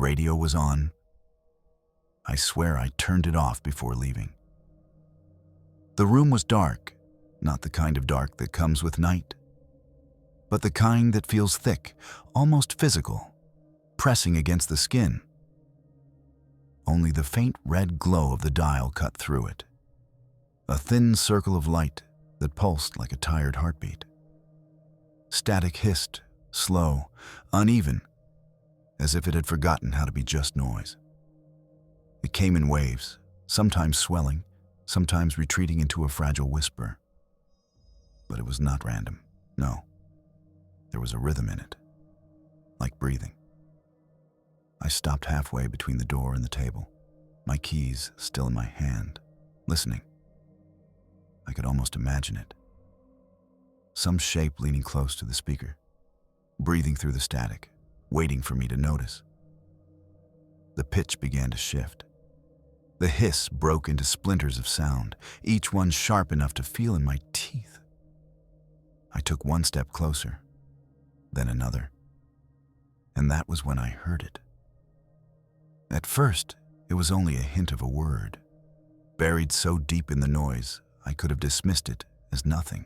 radio was on. I swear I turned it off before leaving. The room was dark, not the kind of dark that comes with night, but the kind that feels thick, almost physical, pressing against the skin. Only the faint red glow of the dial cut through it, a thin circle of light that pulsed like a tired heartbeat. Static hissed, slow, uneven, as if it had forgotten how to be just noise. It came in waves, sometimes swelling, sometimes retreating into a fragile whisper. But it was not random, no. There was a rhythm in it, like breathing. I stopped halfway between the door and the table, my keys still in my hand, listening. I could almost imagine it. Some shape leaning close to the speaker, breathing through the static, waiting for me to notice. The pitch began to shift. The hiss broke into splinters of sound, each one sharp enough to feel in my teeth. I took one step closer, then another, and that was when I heard it. At first, it was only a hint of a word, buried so deep in the noise I could have dismissed it as nothing.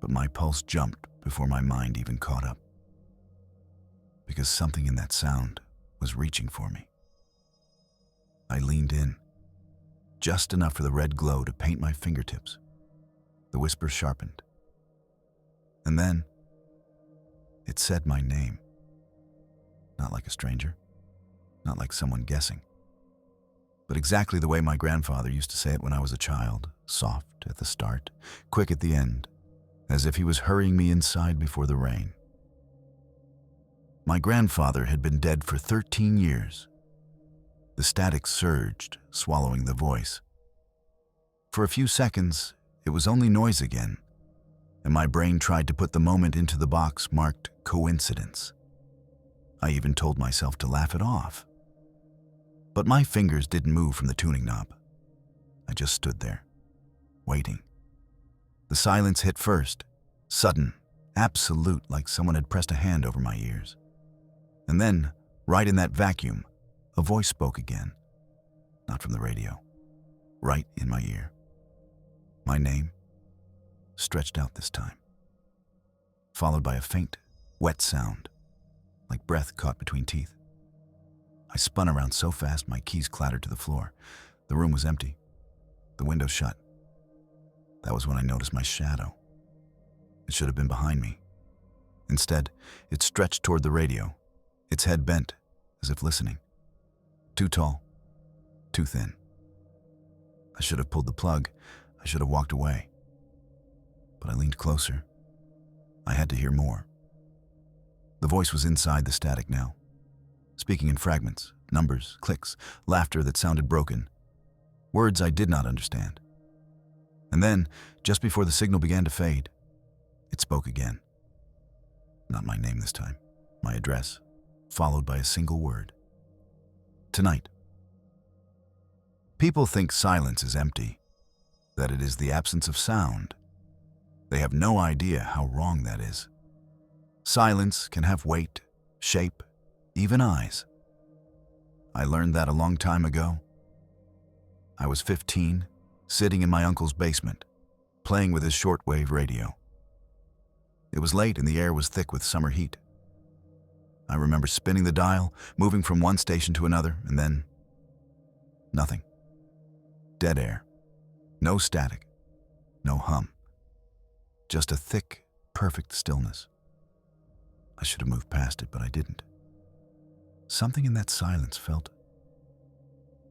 But my pulse jumped before my mind even caught up, because something in that sound was reaching for me. I leaned in, just enough for the red glow to paint my fingertips. The whisper sharpened. And then, it said my name. Not like a stranger, not like someone guessing, but exactly the way my grandfather used to say it when I was a child, soft at the start, quick at the end, as if he was hurrying me inside before the rain. My grandfather had been dead for 13 years. The static surged, swallowing the voice. For a few seconds, it was only noise again, and my brain tried to put the moment into the box marked coincidence. I even told myself to laugh it off. But my fingers didn't move from the tuning knob. I just stood there, waiting. The silence hit first, sudden, absolute, like someone had pressed a hand over my ears. And then, right in that vacuum, a voice spoke again, not from the radio, right in my ear. My name, stretched out this time, followed by a faint, wet sound, like breath caught between teeth. I spun around so fast my keys clattered to the floor. The room was empty, the window shut. That was when I noticed my shadow. It should have been behind me. Instead, it stretched toward the radio, its head bent, as if listening. Too tall, too thin. I should have pulled the plug. I should have walked away. But I leaned closer. I had to hear more. The voice was inside the static now, speaking in fragments, numbers, clicks, laughter that sounded broken, words I did not understand. And then, just before the signal began to fade, it spoke again. Not my name this time, my address, followed by a single word. Tonight. People think silence is empty, that it is the absence of sound. They have no idea how wrong that is. Silence can have weight, shape, even eyes. I learned that a long time ago. I was 15, sitting in my uncle's basement, playing with his shortwave radio. It was late and the air was thick with summer heat. I remember spinning the dial, moving from one station to another, and then nothing. Dead air. No static. No hum. Just a thick, perfect stillness. I should have moved past it, but I didn't. Something in that silence felt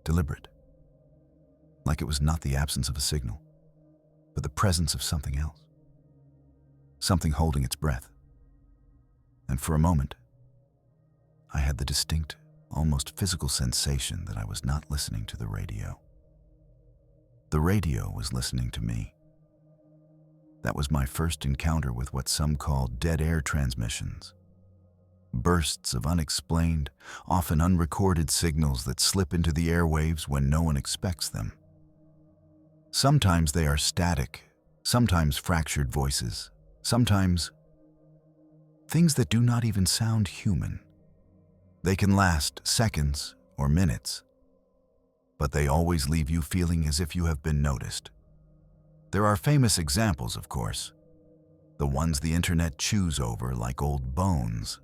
deliberate. Like it was not the absence of a signal, but the presence of something else. Something holding its breath. And for a moment, I had the distinct, almost physical sensation that I was not listening to the radio. The radio was listening to me. That was my first encounter with what some call dead air transmissions. Bursts of unexplained, often unrecorded signals that slip into the airwaves when no one expects them. Sometimes they are static, sometimes fractured voices, sometimes things that do not even sound human. They can last seconds or minutes, but they always leave you feeling as if you have been noticed. There are famous examples, of course, the ones the internet chews over like old bones.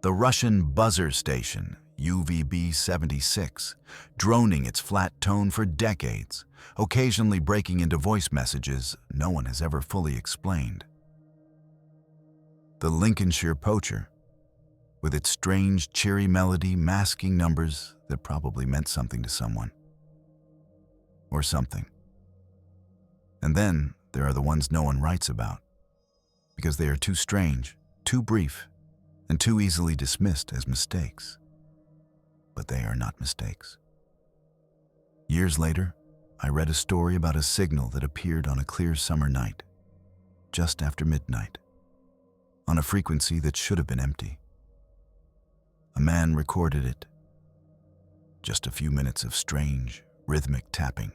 The Russian buzzer station, UVB-76, droning its flat tone for decades, occasionally breaking into voice messages no one has ever fully explained. The Lincolnshire poacher, with its strange, cheery melody masking numbers that probably meant something to someone. Or something. And then there are the ones no one writes about, because they are too strange, too brief, and too easily dismissed as mistakes. But they are not mistakes. Years later, I read a story about a signal that appeared on a clear summer night, just after midnight, on a frequency that should have been empty. A man recorded it. Just a few minutes of strange, rhythmic tapping,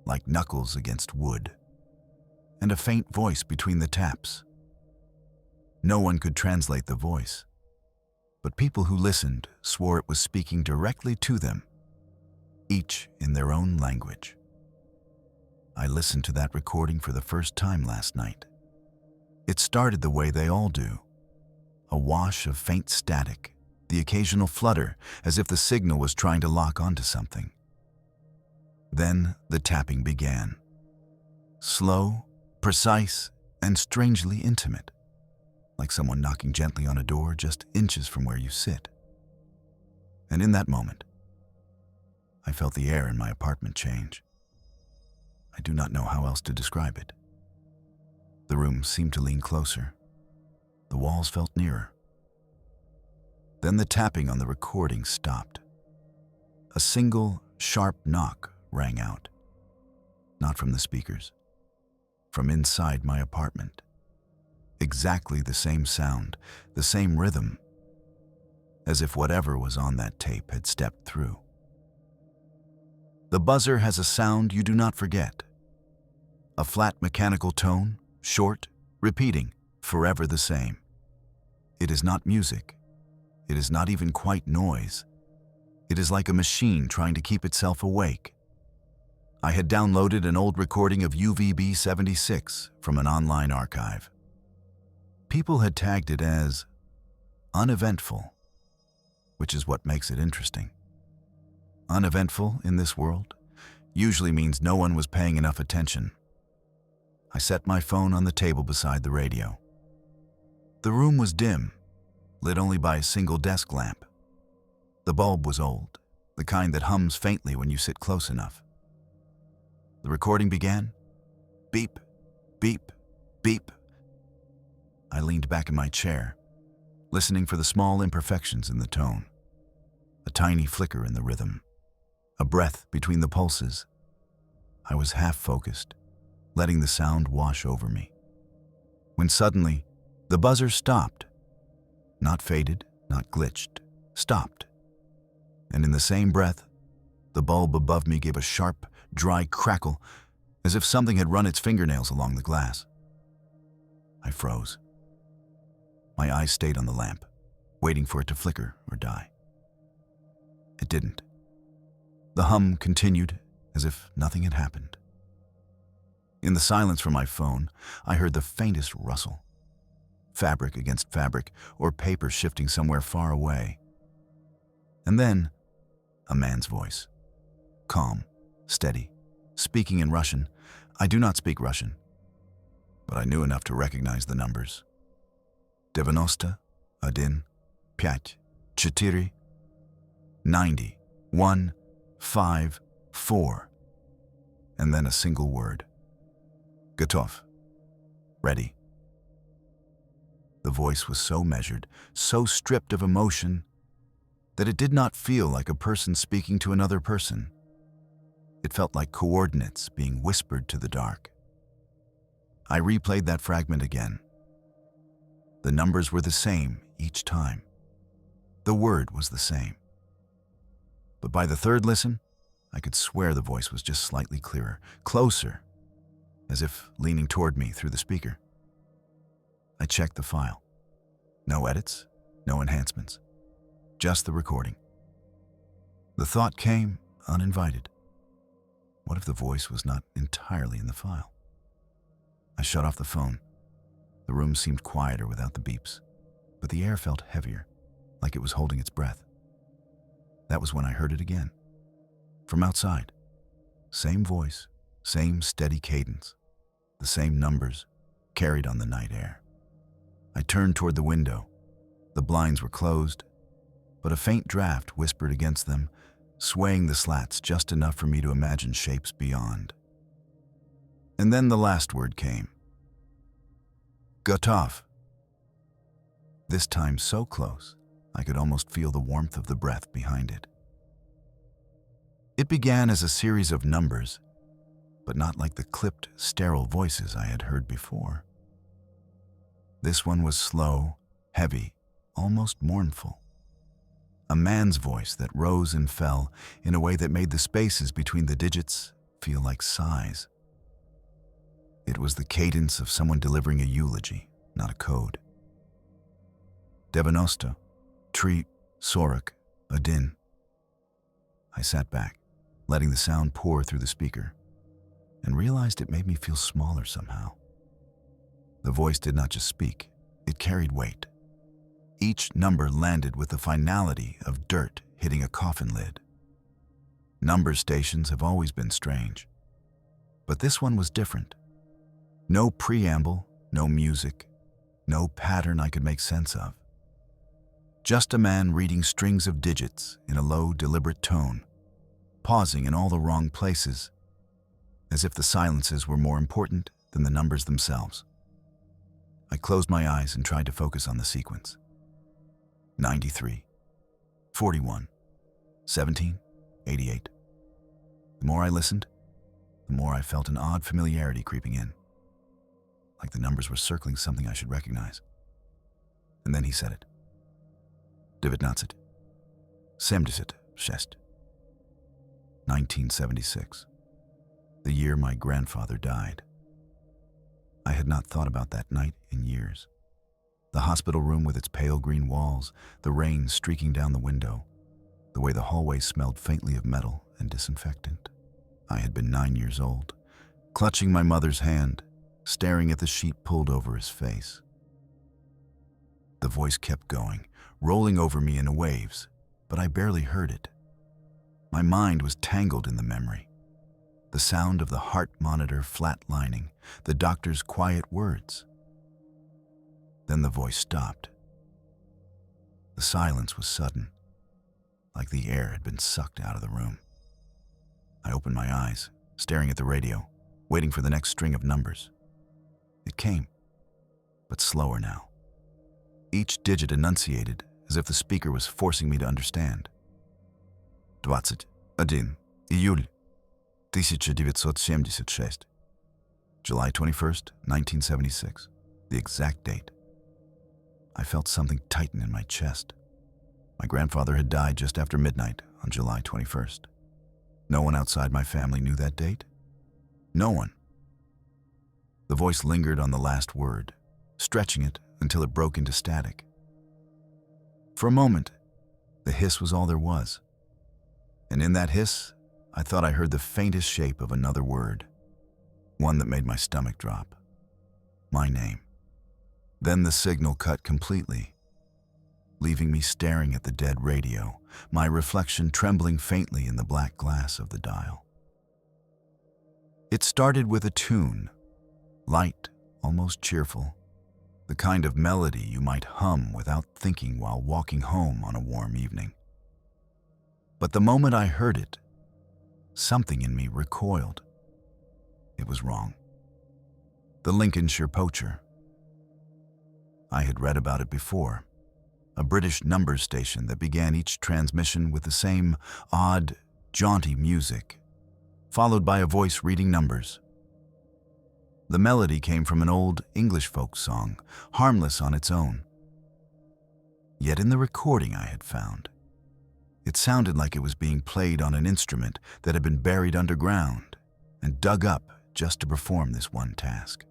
like knuckles against wood, and a faint voice between the taps. No one could translate the voice, but people who listened swore it was speaking directly to them, each in their own language. I listened to that recording for the first time last night. It started the way they all do, a wash of faint static, the occasional flutter, as if the signal was trying to lock onto something. Then the tapping began. Slow, precise, and strangely intimate, like someone knocking gently on a door just inches from where you sit. And in that moment, I felt the air in my apartment change. I do not know how else to describe it. The room seemed to lean closer. The walls felt nearer. Then the tapping on the recording stopped. A single, sharp knock rang out. Not from the speakers. From inside my apartment. Exactly the same sound, the same rhythm, as if whatever was on that tape had stepped through. The buzzer has a sound you do not forget. A flat mechanical tone, short, repeating, forever the same. It is not music. It is not even quite noise. It is like a machine trying to keep itself awake. I had downloaded an old recording of UVB-76 from an online archive. People had tagged it as uneventful, which is what makes it interesting. Uneventful in this world usually means no one was paying enough attention. I set my phone on the table beside the radio. The room was dim, lit only by a single desk lamp. The bulb was old, the kind that hums faintly when you sit close enough. The recording began. Beep, beep, beep. I leaned back in my chair, listening for the small imperfections in the tone. A tiny flicker in the rhythm. A breath between the pulses. I was half focused, letting the sound wash over me. When suddenly, the buzzer stopped. Not faded, not glitched, stopped. And in the same breath, the bulb above me gave a sharp, dry crackle, as if something had run its fingernails along the glass. I froze. My eyes stayed on the lamp, waiting for it to flicker or die. It didn't. The hum continued as if nothing had happened. In the silence from my phone, I heard the faintest rustle. Fabric against fabric, or paper shifting somewhere far away. And then, a man's voice. Calm, steady, speaking in Russian. I do not speak Russian, but I knew enough to recognize the numbers. 90, 1, 5, 4, 90, 1, 5, 4. And then a single word. Готов. Ready. The voice was so measured, so stripped of emotion, that it did not feel like a person speaking to another person. It felt like coordinates being whispered to the dark. I replayed that fragment again. The numbers were the same each time. The word was the same. But by the third listen, I could swear the voice was just slightly clearer, closer, as if leaning toward me through the speaker. I checked the file. No edits, no enhancements. just the recording. The thought came uninvited. What if the voice was not entirely in the file? I shut off the phone. The room seemed quieter without the beeps, but the air felt heavier, like it was holding its breath. That was when I heard it again. From outside. Same voice, same steady cadence, the same numbers carried on the night air. I turned toward the window. The blinds were closed, but a faint draft whispered against them, swaying the slats just enough for me to imagine shapes beyond. And then the last word came. Gotov. This time so close, I could almost feel the warmth of the breath behind it. It began as a series of numbers, but not like the clipped, sterile voices I had heard before. This one was slow, heavy, almost mournful. A man's voice that rose and fell in a way that made the spaces between the digits feel like sighs. It was the cadence of someone delivering a eulogy, not a code. Devanosta, Tri, Sorak, Adin. I sat back, letting the sound pour through the speaker, and realized it made me feel smaller somehow. The voice did not just speak, it carried weight. Each number landed with the finality of dirt hitting a coffin lid. Number stations have always been strange, but this one was different. No preamble, no music, no pattern I could make sense of. Just a man reading strings of digits in a low, deliberate tone, pausing in all the wrong places, as if the silences were more important than the numbers themselves. I closed my eyes and tried to focus on the sequence. 93, 41, 17, 88. The more I listened, the more I felt an odd familiarity creeping in, like the numbers were circling something I should recognize. And then he said it. 19, 76, 1976, the year my grandfather died. I had not thought about that night in years. The hospital room with its pale green walls, the rain streaking down the window, the way the hallway smelled faintly of metal and disinfectant. I had been 9 years old, clutching my mother's hand, staring at the sheet pulled over his face. The voice kept going, rolling over me in waves, but I barely heard it. My mind was tangled in the memory. The sound of the heart monitor flatlining, the doctor's quiet words. Then the voice stopped. The silence was sudden, like the air had been sucked out of the room. I opened my eyes, staring at the radio, waiting for the next string of numbers. It came, but slower now. Each digit enunciated as if the speaker was forcing me to understand. 21 июль 1976. July 21st, 1976. The exact date. I felt something tighten in my chest. My grandfather had died just after midnight on July 21st. No one outside my family knew that date. No one. The voice lingered on the last word, stretching it until it broke into static. For a moment, the hiss was all there was. And in that hiss, I thought I heard the faintest shape of another word, one that made my stomach drop. My name. Then the signal cut completely, leaving me staring at the dead radio, my reflection trembling faintly in the black glass of the dial. It started with a tune, light, almost cheerful, the kind of melody you might hum without thinking while walking home on a warm evening. But the moment I heard it, something in me recoiled. It was wrong. The Lincolnshire Poacher. I had read about it before, a British numbers station that began each transmission with the same odd, jaunty music, followed by a voice reading numbers. The melody came from an old English folk song, harmless on its own. Yet in the recording I had found, it sounded like it was being played on an instrument that had been buried underground and dug up just to perform this one task.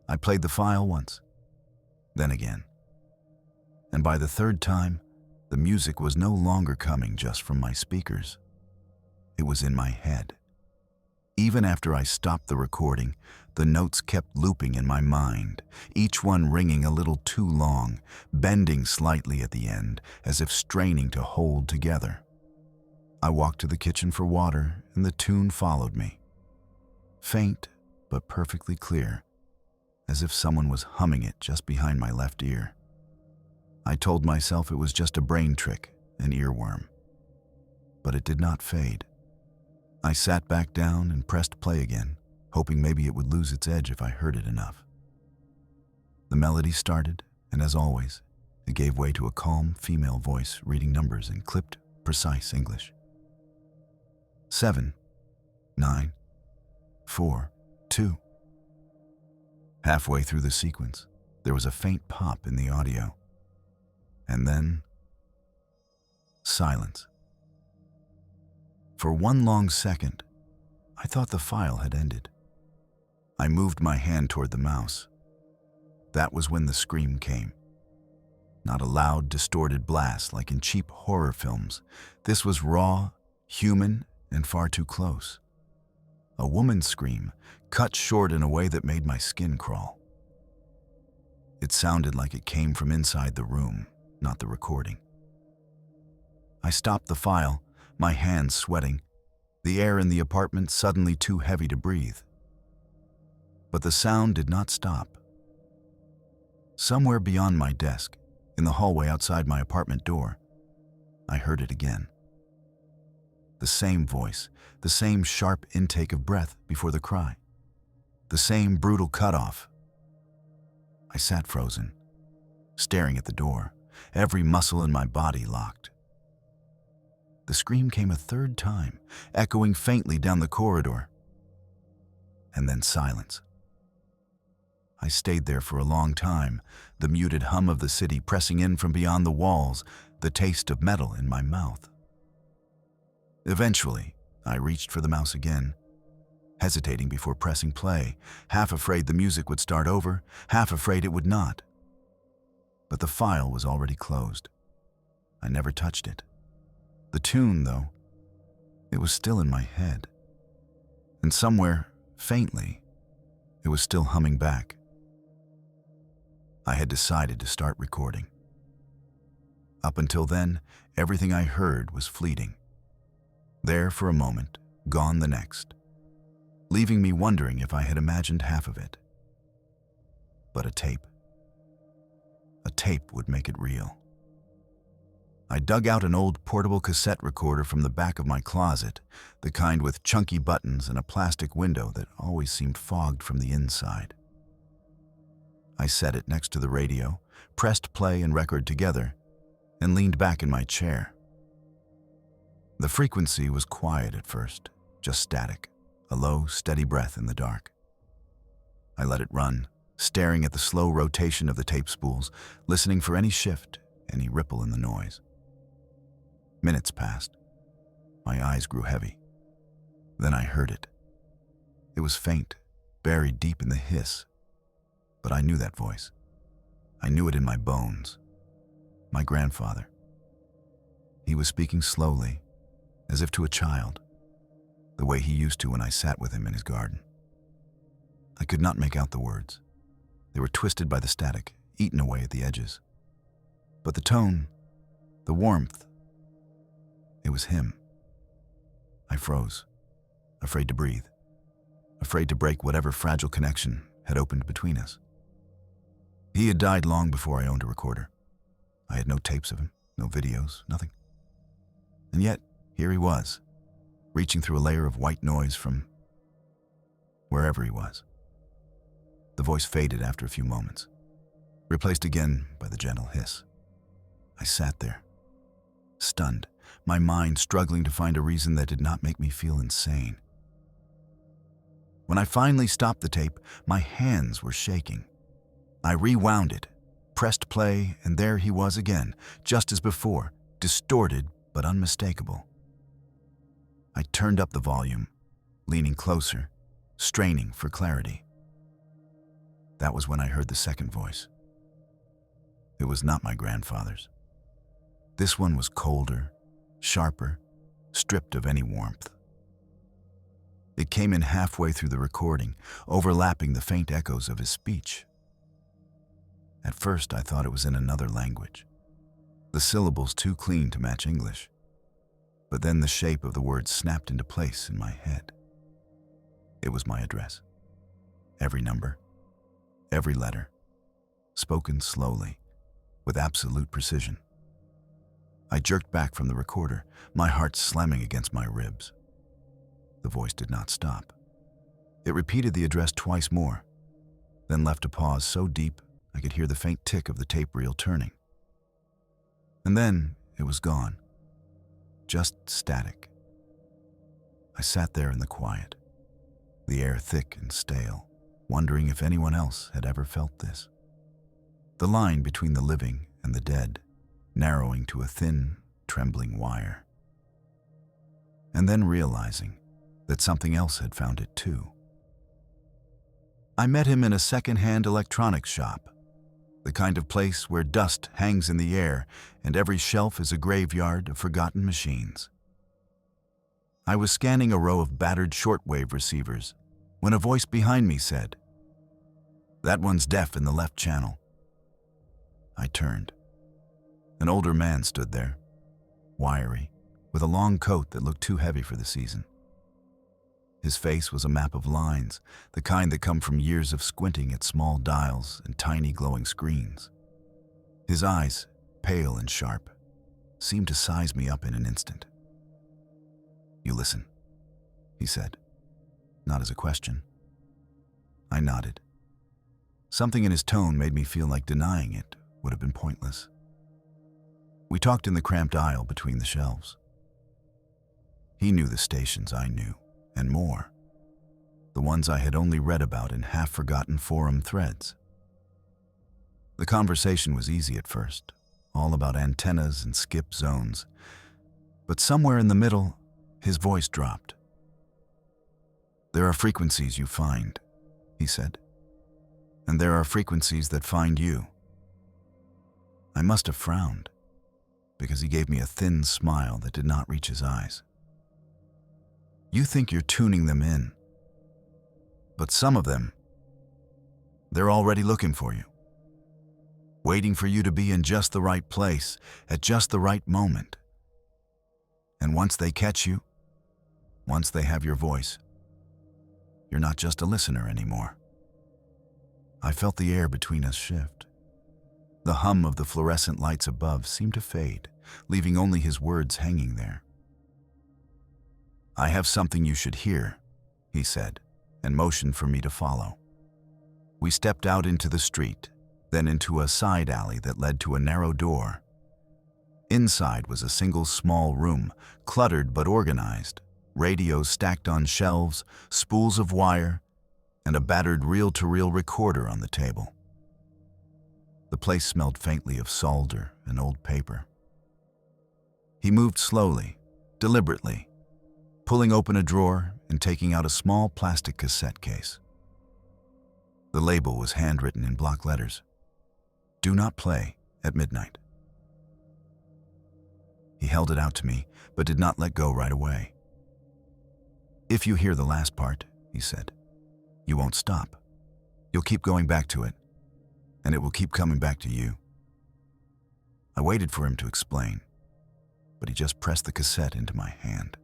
I played the file once, then again, and by the third time, The music was no longer coming just from my speakers. It was in my head. Even after I stopped the recording, the notes kept looping in my mind, each one ringing a little too long, bending slightly at the end, as if straining to hold together. I walked to the kitchen for water, and the tune followed me. Faint, but perfectly clear, as if someone was humming it just behind my left ear. I told myself it was just a brain trick, an earworm. But it did not fade. I sat back down and pressed play again, hoping maybe it would lose its edge if I heard it enough. The melody started, and as always, it gave way to a calm female voice reading numbers in clipped, precise English. 7, 9, 4, 2. Halfway through the sequence, there was a faint pop in the audio. And then, silence. For one long second, I thought the file had ended. I moved my hand toward the mouse. That was when the scream came. Not a loud, distorted blast like in cheap horror films. This was raw, human, and far too close. A woman's scream, cut short in a way that made my skin crawl. It sounded like it came from inside the room, not the recording. I stopped the file, my hands sweating, the air in the apartment suddenly too heavy to breathe. But the sound did not stop. Somewhere beyond my desk, in the hallway outside my apartment door, I heard it again. The same voice, the same sharp intake of breath before the cry, the same brutal cutoff. I sat frozen, staring at the door, every muscle in my body locked. The scream came a third time, echoing faintly down the corridor. And then silence. I stayed there for a long time, the muted hum of the city pressing in from beyond the walls, the taste of metal in my mouth. Eventually, I reached for the mouse again, hesitating before pressing play, half afraid the music would start over, half afraid it would not. But the file was already closed. I never touched it. The tune, though, it was still in my head. And somewhere, faintly, it was still humming back. I had decided to start recording. Up until then, everything I heard was fleeting. There for a moment, gone the next, leaving me wondering if I had imagined half of it. But a tape would make it real. I dug out an old portable cassette recorder from the back of my closet, the kind with chunky buttons and a plastic window that always seemed fogged from the inside. I set it next to the radio, pressed play and record together, and leaned back in my chair. The frequency was quiet at first, just static, a low, steady breath in the dark. I let it run, staring at the slow rotation of the tape spools, listening for any shift, any ripple in the noise. Minutes passed. My eyes grew heavy. Then I heard it. It was faint, buried deep in the hiss. But I knew that voice. I knew it in my bones. My grandfather. He was speaking slowly, as if to a child, the way he used to when I sat with him in his garden. I could not make out the words. They were twisted by the static, eaten away at the edges. But the tone, the warmth, it was him. I froze, afraid to breathe, afraid to break whatever fragile connection had opened between us. He had died long before I owned a recorder. I had no tapes of him, no videos, nothing. And yet, here he was, reaching through a layer of white noise from wherever he was. The voice faded after a few moments, replaced again by the gentle hiss. I sat there, stunned, my mind struggling to find a reason that did not make me feel insane. When I finally stopped the tape, my hands were shaking. I rewound it, pressed play, and there he was again, just as before, distorted but unmistakable. I turned up the volume, leaning closer, straining for clarity. That was when I heard the second voice. It was not my grandfather's. This one was colder, sharper, stripped of any warmth. It came in halfway through the recording, overlapping the faint echoes of his speech. At first, I thought it was in another language, the syllables too clean to match English. But then the shape of the words snapped into place in my head. It was my address. Every number, every letter, spoken slowly, with absolute precision. I jerked back from the recorder, my heart slamming against my ribs. The voice did not stop. It repeated the address twice more, then left a pause so deep I could hear the faint tick of the tape reel turning. And then it was gone. Just static. I sat there in the quiet, the air thick and stale, wondering if anyone else had ever felt this. The line between the living and the dead narrowing to a thin, trembling wire. And then realizing that something else had found it too. I met him in a second-hand electronics shop, the kind of place where dust hangs in the air and every shelf is a graveyard of forgotten machines. I was scanning a row of battered shortwave receivers when a voice behind me said, "That one's deaf in the left channel." I turned. An older man stood there, wiry, with a long coat that looked too heavy for the season. His face was a map of lines, the kind that come from years of squinting at small dials and tiny glowing screens. His eyes, pale and sharp, seemed to size me up in an instant. "You listen," he said, not as a question. I nodded. Something in his tone made me feel like denying it would have been pointless. We talked in the cramped aisle between the shelves. He knew the stations I knew, and more. The ones I had only read about in half-forgotten forum threads. The conversation was easy at first, all about antennas and skip zones. But somewhere in the middle, his voice dropped. "There are frequencies you find," he said. "And there are frequencies that find you." I must have frowned, because he gave me a thin smile that did not reach his eyes. "You think you're tuning them in, but some of them, they're already looking for you, waiting for you to be in just the right place at just the right moment. And once they catch you, once they have your voice, you're not just a listener anymore." I felt the air between us shift. The hum of the fluorescent lights above seemed to fade, leaving only his words hanging there. "I have something you should hear," he said, and motioned for me to follow. We stepped out into the street, then into a side alley that led to a narrow door. Inside was a single small room, cluttered but organized, radios stacked on shelves, spools of wire, and a battered reel-to-reel recorder on the table. The place smelled faintly of solder and old paper. He moved slowly, deliberately, pulling open a drawer and taking out a small plastic cassette case. The label was handwritten in block letters. "Do not play at midnight." He held it out to me, but did not let go right away. "If you hear the last part," he said, "you won't stop. You'll keep going back to it, and it will keep coming back to you." I waited for him to explain, but he just pressed the cassette into my hand.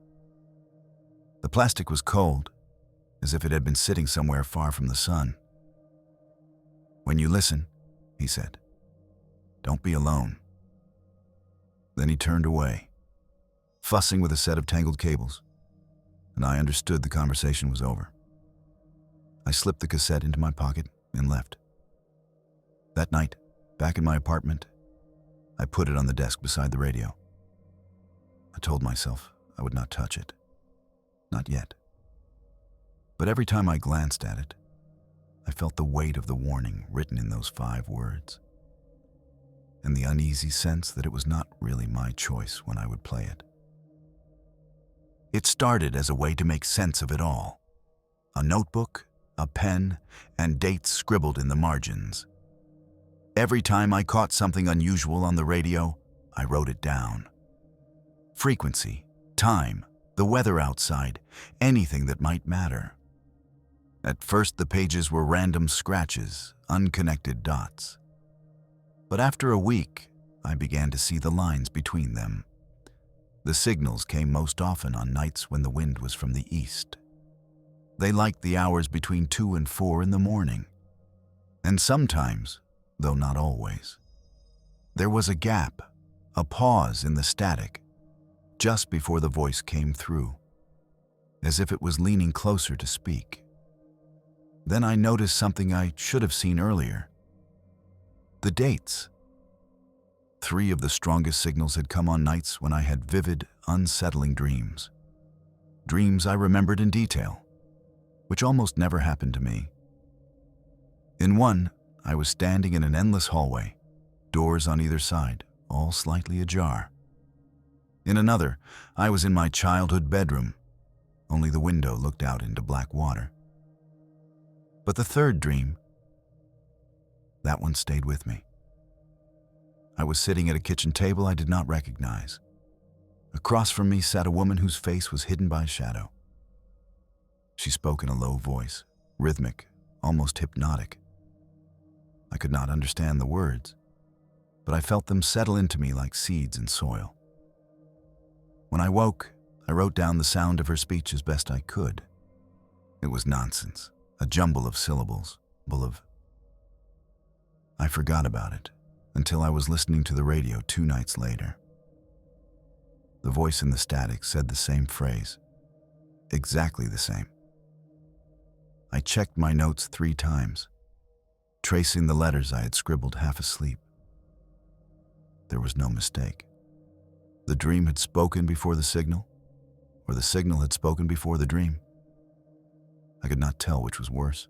The plastic was cold, as if it had been sitting somewhere far from the sun. "When you listen," he said, "don't be alone." Then he turned away, fussing with a set of tangled cables, and I understood the conversation was over. I slipped the cassette into my pocket and left. That night, back in my apartment, I put it on the desk beside the radio. I told myself I would not touch it. Not yet. But every time I glanced at it, I felt the weight of the warning written in those 5 words, and the uneasy sense that it was not really my choice when I would play it. It started as a way to make sense of it all. A notebook, a pen, and dates scribbled in the margins. Every time I caught something unusual on the radio, I wrote it down. Frequency, time, the weather outside, anything that might matter. At first, the pages were random scratches, unconnected dots. But after a week, I began to see the lines between them. The signals came most often on nights when the wind was from the east. They liked the hours between 2 and 4 in the morning. And sometimes, though not always, there was a gap, a pause in the static, just before the voice came through, as if it was leaning closer to speak. Then I noticed something I should have seen earlier. The dates. 3 of the strongest signals had come on nights when I had vivid, unsettling dreams. Dreams I remembered in detail, which almost never happened to me. In one, I was standing in an endless hallway, doors on either side, all slightly ajar. In another, I was in my childhood bedroom, only the window looked out into black water. But the third dream, that one stayed with me. I was sitting at a kitchen table I did not recognize. Across from me sat a woman whose face was hidden by a shadow. She spoke in a low voice, rhythmic, almost hypnotic. I could not understand the words, but I felt them settle into me like seeds in soil. When I woke, I wrote down the sound of her speech as best I could. It was nonsense, a jumble of syllables, I forgot about it until I was listening to the radio 2 nights later. The voice in the static said the same phrase, exactly the same. I checked my notes 3 times, tracing the letters I had scribbled half asleep. There was no mistake. The dream had spoken before the signal, or the signal had spoken before the dream. I could not tell which was worse.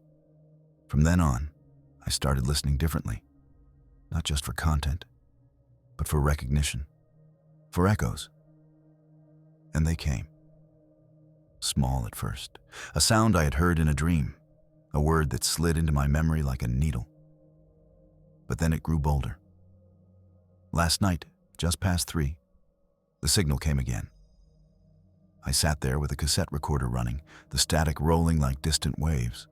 From then on, I started listening differently, not just for content, but for recognition, for echoes. And they came. Small at first, a sound I had heard in a dream, a word that slid into my memory like a needle. But then it grew bolder. Last night, just past 3, the signal came again. I sat there with a cassette recorder running, the static rolling like distant waves.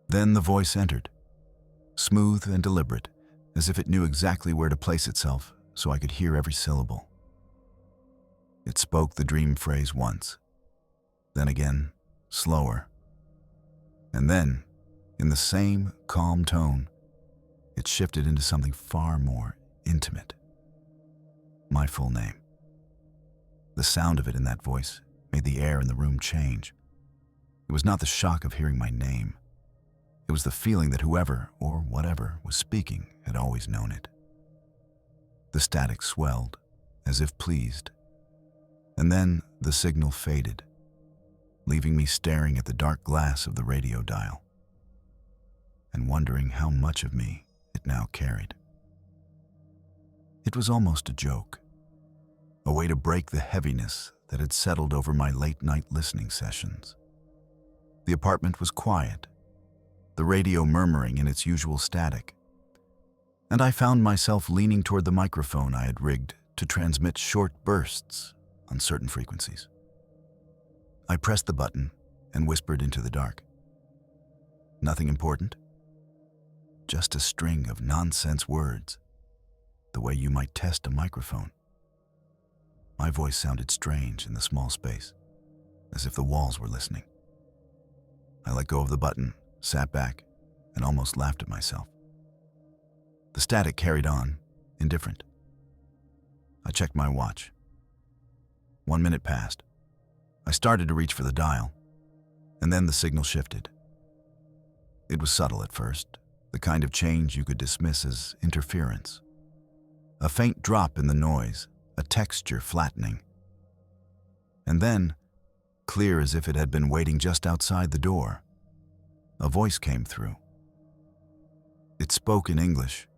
Then the voice entered, smooth and deliberate, as if it knew exactly where to place itself so I could hear every syllable. It spoke the dream phrase once, then again, slower. And then, in the same calm tone, it shifted into something far more intimate. My full name. The sound of it in that voice made the air in the room change. It was not the shock of hearing my name. It was the feeling that whoever or whatever was speaking had always known it. The static swelled, as if pleased. And then the signal faded, leaving me staring at the dark glass of the radio dial and wondering how much of me it now carried. It was almost a joke, a way to break the heaviness that had settled over my late-night listening sessions. The apartment was quiet, the radio murmuring in its usual static, and I found myself leaning toward the microphone I had rigged to transmit short bursts on certain frequencies. I pressed the button and whispered into the dark. Nothing important, just a string of nonsense words, the way you might test a microphone. My voice sounded strange in the small space, as if the walls were listening. I let go of the button, sat back, and almost laughed at myself. The static carried on, indifferent. I checked my watch. 1 minute passed. I started to reach for the dial, and then the signal shifted. It was subtle at first, the kind of change you could dismiss as interference. A faint drop in the noise, a texture flattening. And then, clear as if it had been waiting just outside the door, a voice came through. It spoke in English,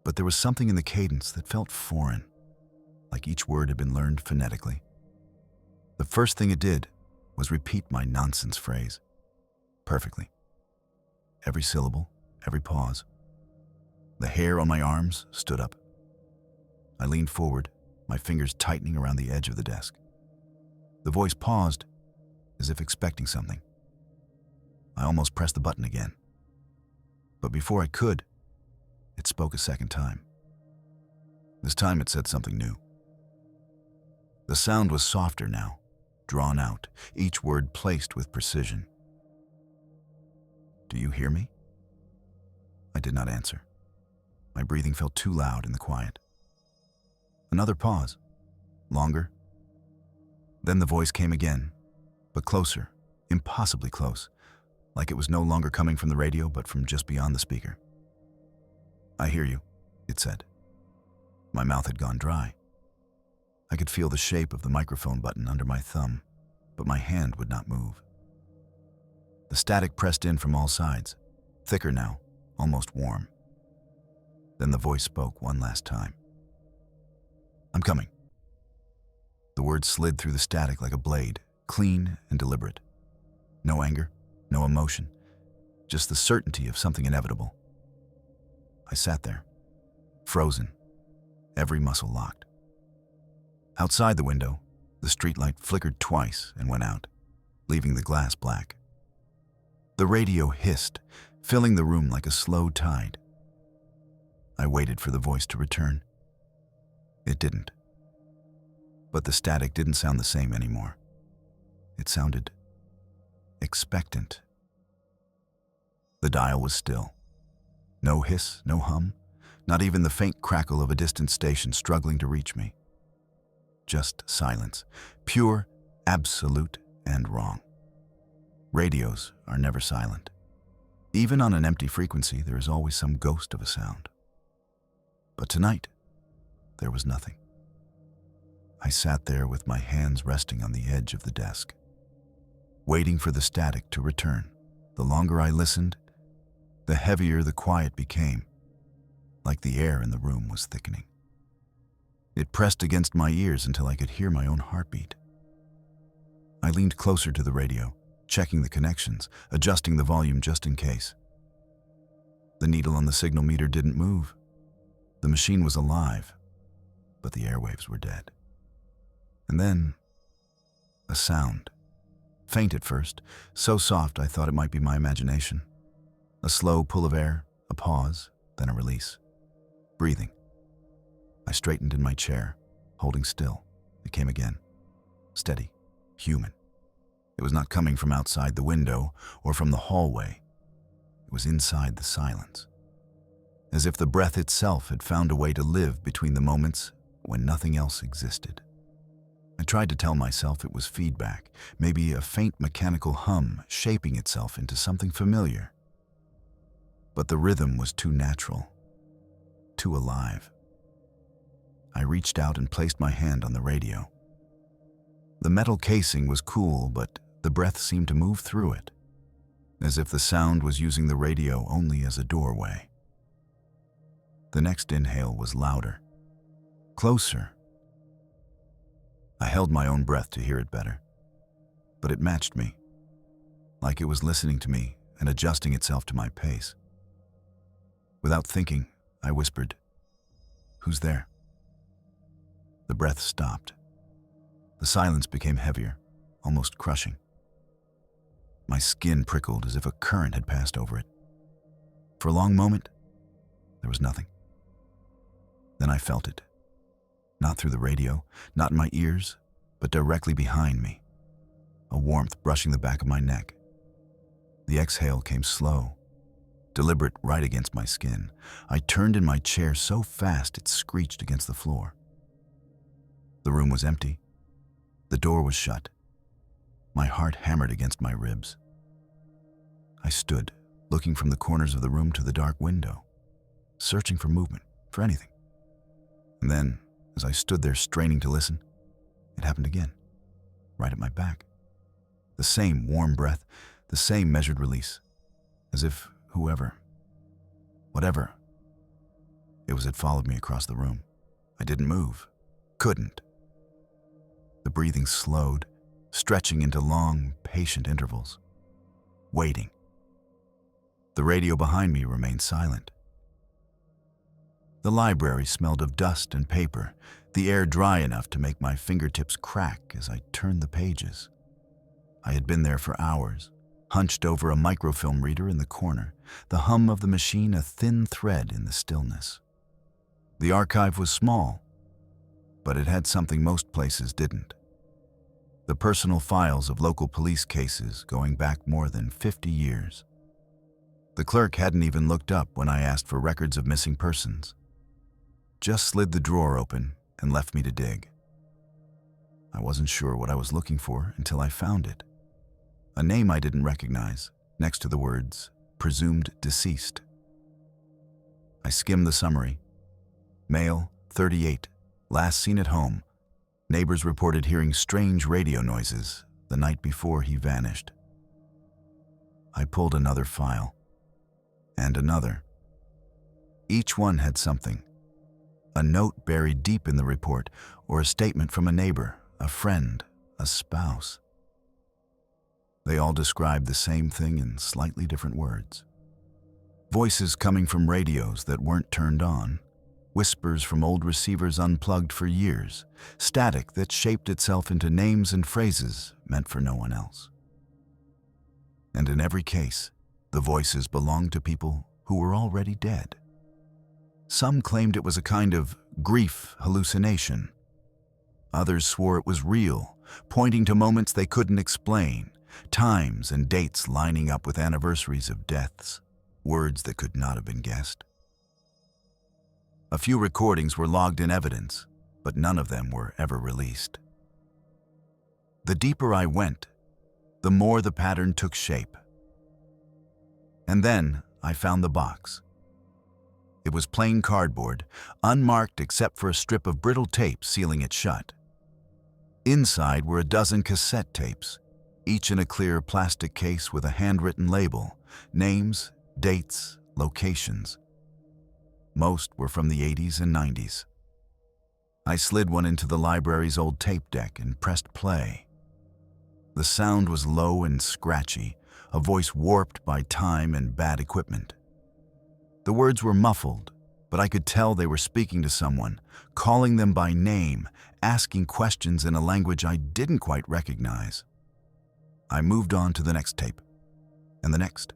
but there was something in the cadence that felt foreign, like each word had been learned phonetically. The first thing it did was repeat my nonsense phrase, perfectly. Every syllable, every pause. The hair on my arms stood up. I leaned forward, my fingers tightening around the edge of the desk. The voice paused, as if expecting something. I almost pressed the button again. But before I could, it spoke a second time. This time it said something new. The sound was softer now, drawn out, each word placed with precision. "Do you hear me?" I did not answer. My breathing felt too loud in the quiet. Another pause, longer. Then the voice came again, but closer, impossibly close, like it was no longer coming from the radio but from just beyond the speaker. "I hear you," it said. My mouth had gone dry. I could feel the shape of the microphone button under my thumb, but my hand would not move. The static pressed in from all sides, thicker now, almost warm. Then the voice spoke one last time. "I'm coming." The words slid through the static like a blade, clean and deliberate. No anger, no emotion, just the certainty of something inevitable. I sat there, frozen, every muscle locked. Outside the window, the streetlight flickered twice and went out, leaving the glass black. The radio hissed, filling the room like a slow tide. I waited for the voice to return. It didn't. But the static didn't sound the same anymore. It sounded expectant. The dial was still. No hiss, no hum, not even the faint crackle of a distant station struggling to reach me. Just silence, pure, absolute, and wrong. Radios are never silent. Even on an empty frequency, there is always some ghost of a sound. But tonight, there was nothing. I sat there with my hands resting on the edge of the desk, waiting for the static to return. The longer I listened, the heavier the quiet became, like the air in the room was thickening. It pressed against my ears until I could hear my own heartbeat. I leaned closer to the radio, checking the connections, adjusting the volume just in case. The needle on the signal meter didn't move. The machine was alive, but the airwaves were dead. And then, a sound. Faint at first, so soft I thought it might be my imagination. A slow pull of air, a pause, then a release. Breathing. I straightened in my chair, holding still. It came again. Steady, human. It was not coming from outside the window or from the hallway. It was inside the silence. As if the breath itself had found a way to live between the moments when nothing else existed. I tried to tell myself it was feedback, maybe a faint mechanical hum shaping itself into something familiar. But the rhythm was too natural, too alive. I reached out and placed my hand on the radio. The metal casing was cool, but the breath seemed to move through it, as if the sound was using the radio only as a doorway. The next inhale was louder, closer. I held my own breath to hear it better, but it matched me, like it was listening to me and adjusting itself to my pace. Without thinking, I whispered, "Who's there?" The breath stopped. The silence became heavier, almost crushing. My skin prickled as if a current had passed over it. For a long moment, there was nothing. Then I felt it. Not through the radio, not in my ears, but directly behind me. A warmth brushing the back of my neck. The exhale came slow, deliberate, right against my skin. I turned in my chair so fast it screeched against the floor. The room was empty. The door was shut. My heart hammered against my ribs. I stood, looking from the corners of the room to the dark window, searching for movement, for anything. And then, as I stood there straining to listen, it happened again, right at my back. The same warm breath, the same measured release, as if whatever it was had followed me across the room. I didn't move, couldn't. The breathing slowed, stretching into long, patient intervals, waiting. The radio behind me remained silent. The library smelled of dust and paper, the air dry enough to make my fingertips crack as I turned the pages. I had been there for hours, hunched over a microfilm reader in the corner, the hum of the machine a thin thread in the stillness. The archive was small, but it had something most places didn't. The personal files of local police cases going back more than 50 years. The clerk hadn't even looked up when I asked for records of missing persons. Just slid the drawer open and left me to dig. I wasn't sure what I was looking for until I found it. A name I didn't recognize, next to the words, presumed deceased. I skimmed the summary. Male, 38, last seen at home. Neighbors reported hearing strange radio noises the night before he vanished. I pulled another file, and another. Each one had something. A note buried deep in the report, or a statement from a neighbor, a friend, a spouse. They all described the same thing in slightly different words. Voices coming from radios that weren't turned on, whispers from old receivers unplugged for years, static that shaped itself into names and phrases meant for no one else. And in every case, the voices belonged to people who were already dead. Some claimed it was a kind of grief hallucination. Others swore it was real, pointing to moments they couldn't explain, times and dates lining up with anniversaries of deaths, words that could not have been guessed. A few recordings were logged in evidence, but none of them were ever released. The deeper I went, the more the pattern took shape. And then I found the box. It was plain cardboard, unmarked except for a strip of brittle tape sealing it shut. Inside were a dozen cassette tapes, each in a clear plastic case with a handwritten label, names, dates, locations. Most were from the 80s and 90s. I slid one into the library's old tape deck and pressed play. The sound was low and scratchy, a voice warped by time and bad equipment. The words were muffled, but I could tell they were speaking to someone, calling them by name, asking questions in a language I didn't quite recognize. I moved on to the next tape, and the next.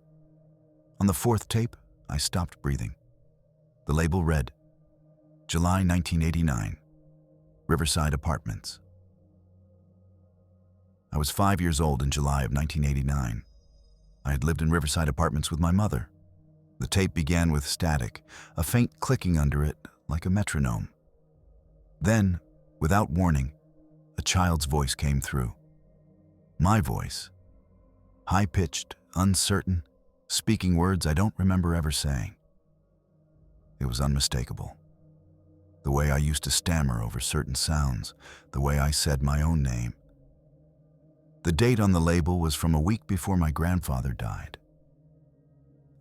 On the fourth tape, I stopped breathing. The label read, July 1989, Riverside Apartments. I was 5 years old in July of 1989. I had lived in Riverside Apartments with my mother. The tape began with static, a faint clicking under it like a metronome. Then, without warning, a child's voice came through. My voice. High-pitched, uncertain, speaking words I don't remember ever saying. It was unmistakable. The way I used to stammer over certain sounds, the way I said my own name. The date on the label was from a week before my grandfather died.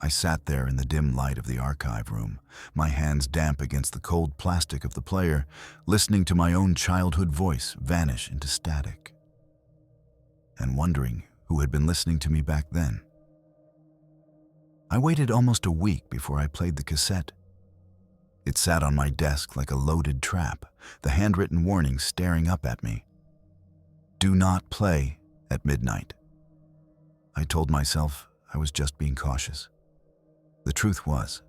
I sat there in the dim light of the archive room, my hands damp against the cold plastic of the player, listening to my own childhood voice vanish into static, and wondering who had been listening to me back then. I waited almost a week before I played the cassette. It sat on my desk like a loaded trap, the handwritten warning staring up at me. Do not play at midnight. I told myself I was just being cautious. The truth was,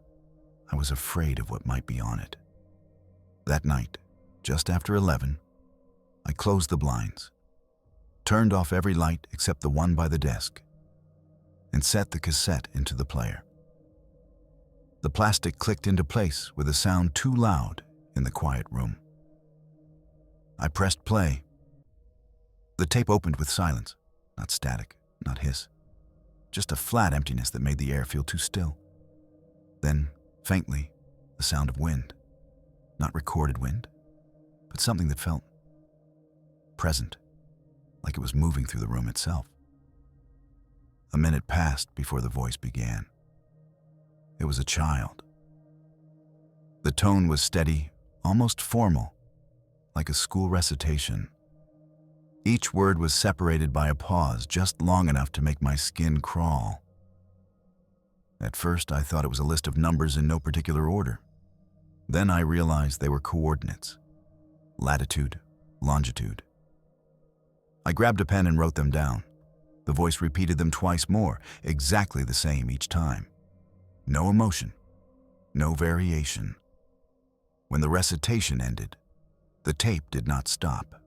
I was afraid of what might be on it. That night, just after 11, I closed the blinds, turned off every light except the one by the desk, and set the cassette into the player. The plastic clicked into place with a sound too loud in the quiet room. I pressed play. The tape opened with silence, not static, not hiss, just a flat emptiness that made the air feel too still. Then, faintly, the sound of wind. Not recorded wind, but something that felt present, like it was moving through the room itself. A minute passed before the voice began. It was a child. The tone was steady, almost formal, like a school recitation. Each word was separated by a pause just long enough to make my skin crawl. At first, I thought it was a list of numbers in no particular order. Then I realized they were coordinates: latitude, longitude. I grabbed a pen and wrote them down. The voice repeated them twice more, exactly the same each time. No emotion, no variation. When the recitation ended, the tape did not stop.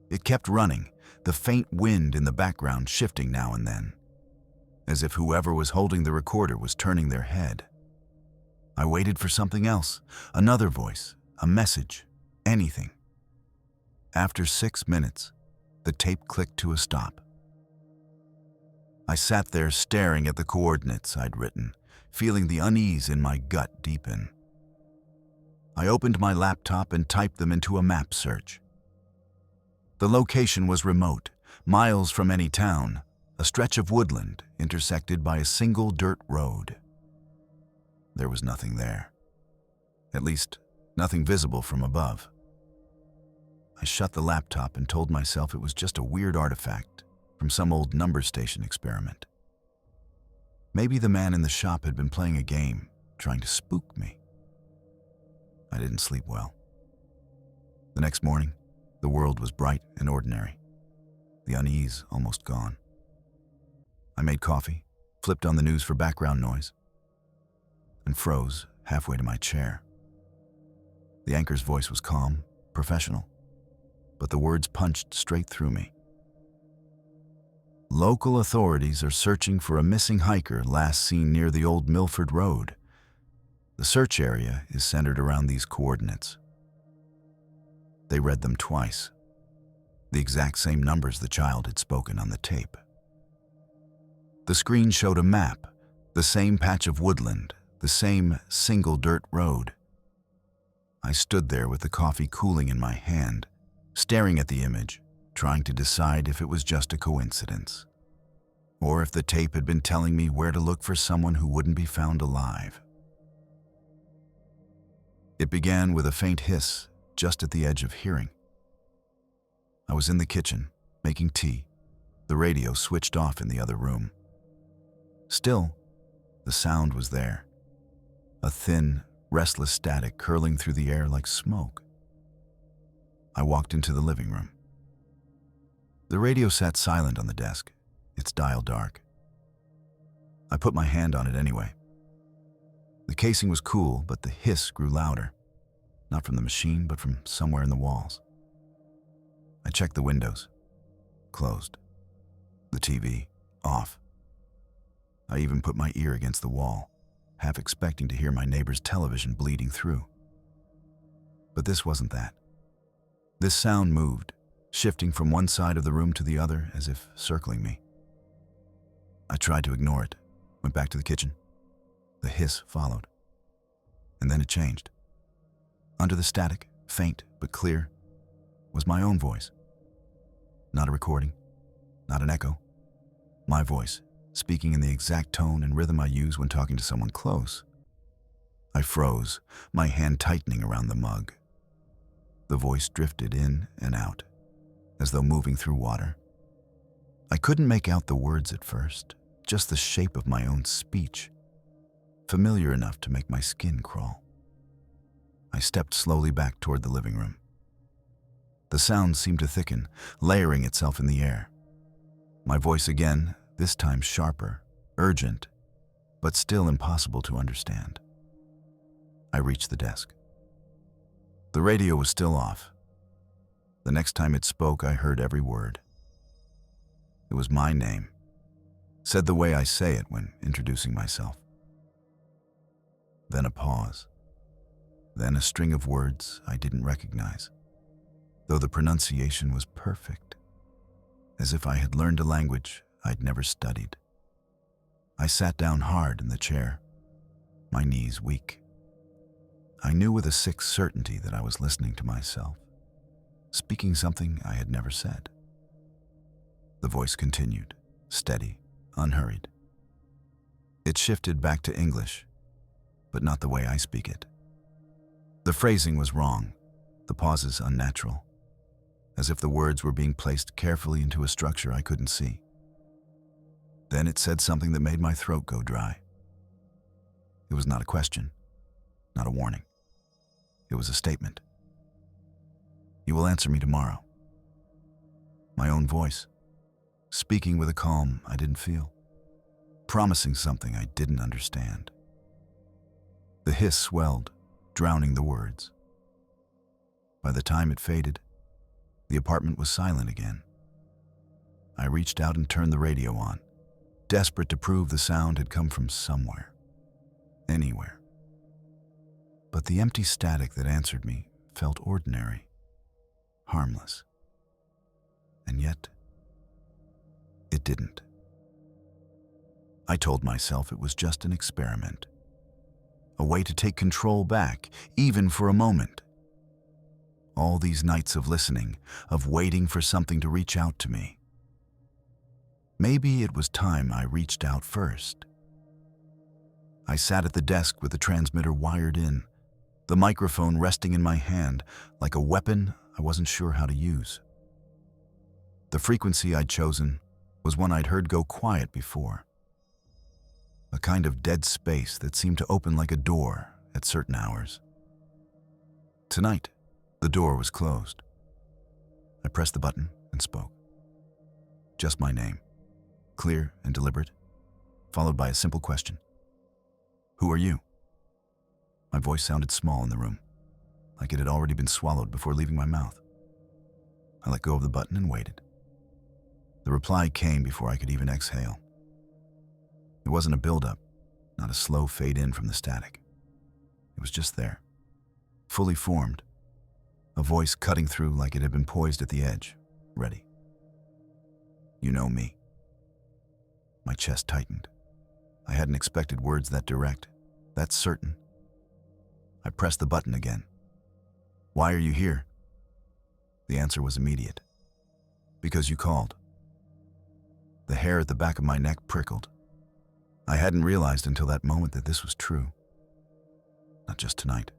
It kept running, the faint wind in the background shifting now and then, as if whoever was holding the recorder was turning their head. I waited for something else, another voice, a message, anything. After 6 minutes, the tape clicked to a stop. I sat there staring at the coordinates I'd written, feeling the unease in my gut deepen. I opened my laptop and typed them into a map search. The location was remote, miles from any town, a stretch of woodland intersected by a single dirt road. There was nothing there. At least, nothing visible from above. I shut the laptop and told myself it was just a weird artifact from some old number station experiment. Maybe the man in the shop had been playing a game, trying to spook me. I didn't sleep well. The next morning, the world was bright and ordinary, the unease almost gone. I made coffee, flipped on the news for background noise, and froze halfway to my chair. The anchor's voice was calm, professional, but the words punched straight through me. Local authorities are searching for a missing hiker last seen near the old Milford Road. The search area is centered around these coordinates. They read them twice, the exact same numbers the child had spoken on the tape. The screen showed a map, the same patch of woodland, the same single dirt road. I stood there with the coffee cooling in my hand, staring at the image, trying to decide if it was just a coincidence, or if the tape had been telling me where to look for someone who wouldn't be found alive. It began with a faint hiss just at the edge of hearing. I was in the kitchen, making tea, the radio switched off in the other room. Still, the sound was there, a thin, restless static curling through the air like smoke. I walked into the living room. The radio sat silent on the desk, its dial dark. I put my hand on it anyway. The casing was cool, but the hiss grew louder, not from the machine, but from somewhere in the walls. I checked the windows, closed. The TV, off. I even put my ear against the wall, half expecting to hear my neighbor's television bleeding through. But this wasn't that. This sound moved, shifting from one side of the room to the other as if circling me. I tried to ignore it, went back to the kitchen. The hiss followed. And then it changed. Under the static, faint but clear, was my own voice. Not a recording, not an echo. My voice, speaking in the exact tone and rhythm I use when talking to someone close. I froze, my hand tightening around the mug. The voice drifted in and out, as though moving through water. I couldn't make out the words at first, just the shape of my own speech, familiar enough to make my skin crawl. I stepped slowly back toward the living room. The sound seemed to thicken, layering itself in the air. My voice again, this time sharper, urgent, but still impossible to understand. I reached the desk. The radio was still off. The next time it spoke, I heard every word. It was my name, said the way I say it when introducing myself. Then a pause. Then a string of words I didn't recognize, though the pronunciation was perfect, as if I had learned a language I'd never studied. I sat down hard in the chair, my knees weak. I knew with a sick certainty that I was listening to myself, speaking something I had never said. The voice continued, steady, unhurried. It shifted back to English, but not the way I speak it. The phrasing was wrong, the pauses unnatural, as if the words were being placed carefully into a structure I couldn't see. Then it said something that made my throat go dry. It was not a question, not a warning, It was a statement. "You will answer me tomorrow." My own voice, speaking with a calm I didn't feel, promising something I didn't understand. The hiss swelled, drowning the words. By the time it faded, the apartment was silent again. I reached out and turned the radio on, desperate to prove the sound had come from somewhere, anywhere. But the empty static that answered me felt ordinary, harmless. And yet, it didn't. I told myself it was just an experiment, a way to take control back, even for a moment. All these nights of listening, of waiting for something to reach out to me. Maybe it was time I reached out first. I sat at the desk with the transmitter wired in, the microphone resting in my hand like a weapon I wasn't sure how to use. The frequency I'd chosen was one I'd heard go quiet before, a kind of dead space that seemed to open like a door at certain hours. Tonight, the door was closed. I pressed the button and spoke. Just my name, clear and deliberate, followed by a simple question. "Who are you?" My voice sounded small in the room, like it had already been swallowed before leaving my mouth. I let go of the button and waited. The reply came before I could even exhale. It wasn't a build-up, not a slow fade in from the static. It was just there, fully formed, a voice cutting through like it had been poised at the edge, ready. "You know me." My chest tightened. I hadn't expected words that direct, that certain. I pressed the button again. "Why are you here?" The answer was immediate. "Because you called." The hair at the back of my neck prickled. I hadn't realized until that moment that this was true. Not just tonight,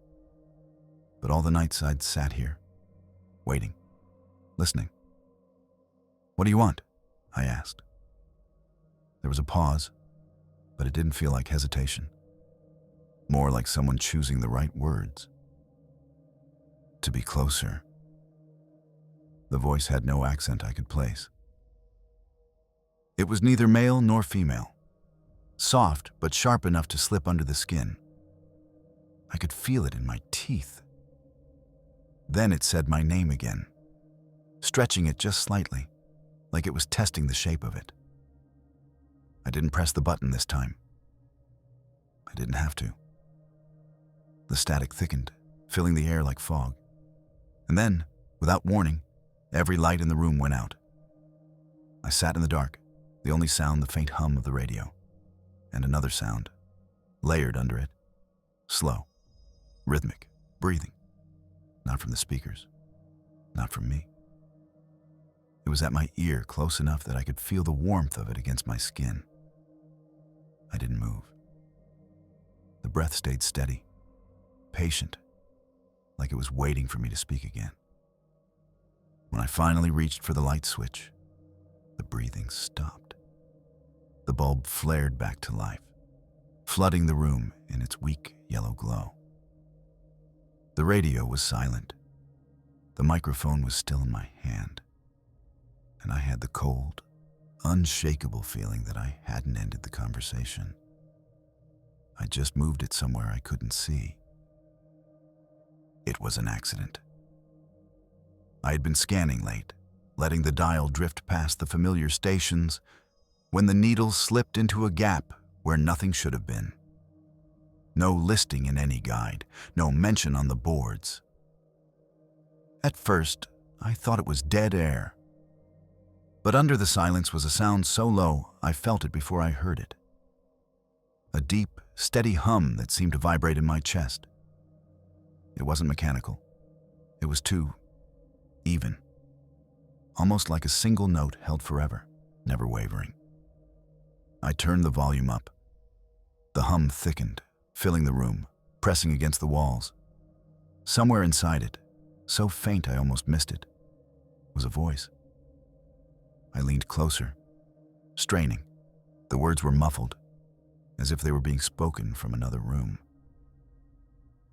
but all the nights I'd sat here, waiting, listening. "What do you want?" I asked. There was a pause, but it didn't feel like hesitation. More like someone choosing the right words. "To be closer." The voice had no accent I could place. It was neither male nor female. Soft, but sharp enough to slip under the skin. I could feel it in my teeth. Then it said my name again, stretching it just slightly, like it was testing the shape of it. I didn't press the button this time. I didn't have to. The static thickened, filling the air like fog. And then, without warning, every light in the room went out. I sat in the dark, the only sound the faint hum of the radio. And another sound, layered under it, slow, rhythmic, breathing. Not from the speakers, not from me. It was at my ear, close enough that I could feel the warmth of it against my skin. I didn't move. The breath stayed steady, patient, like it was waiting for me to speak again. When I finally reached for the light switch, the breathing stopped. The bulb flared back to life, flooding the room in its weak yellow glow. The radio was silent. The microphone was still in my hand. And I had the cold, unshakable feeling that I hadn't ended the conversation. I just moved it somewhere I couldn't see. It was an accident. I had been scanning late, letting the dial drift past the familiar stations, when the needle slipped into a gap where nothing should have been. No listing in any guide, no mention on the boards. At first, I thought it was dead air. But under the silence was a sound so low I felt it before I heard it. A deep, steady hum that seemed to vibrate in my chest. It wasn't mechanical. It was too even. Almost like a single note held forever, never wavering. I turned the volume up. The hum thickened, filling the room, pressing against the walls. Somewhere inside it, so faint I almost missed it, was a voice. I leaned closer, straining. The words were muffled, as if they were being spoken from another room.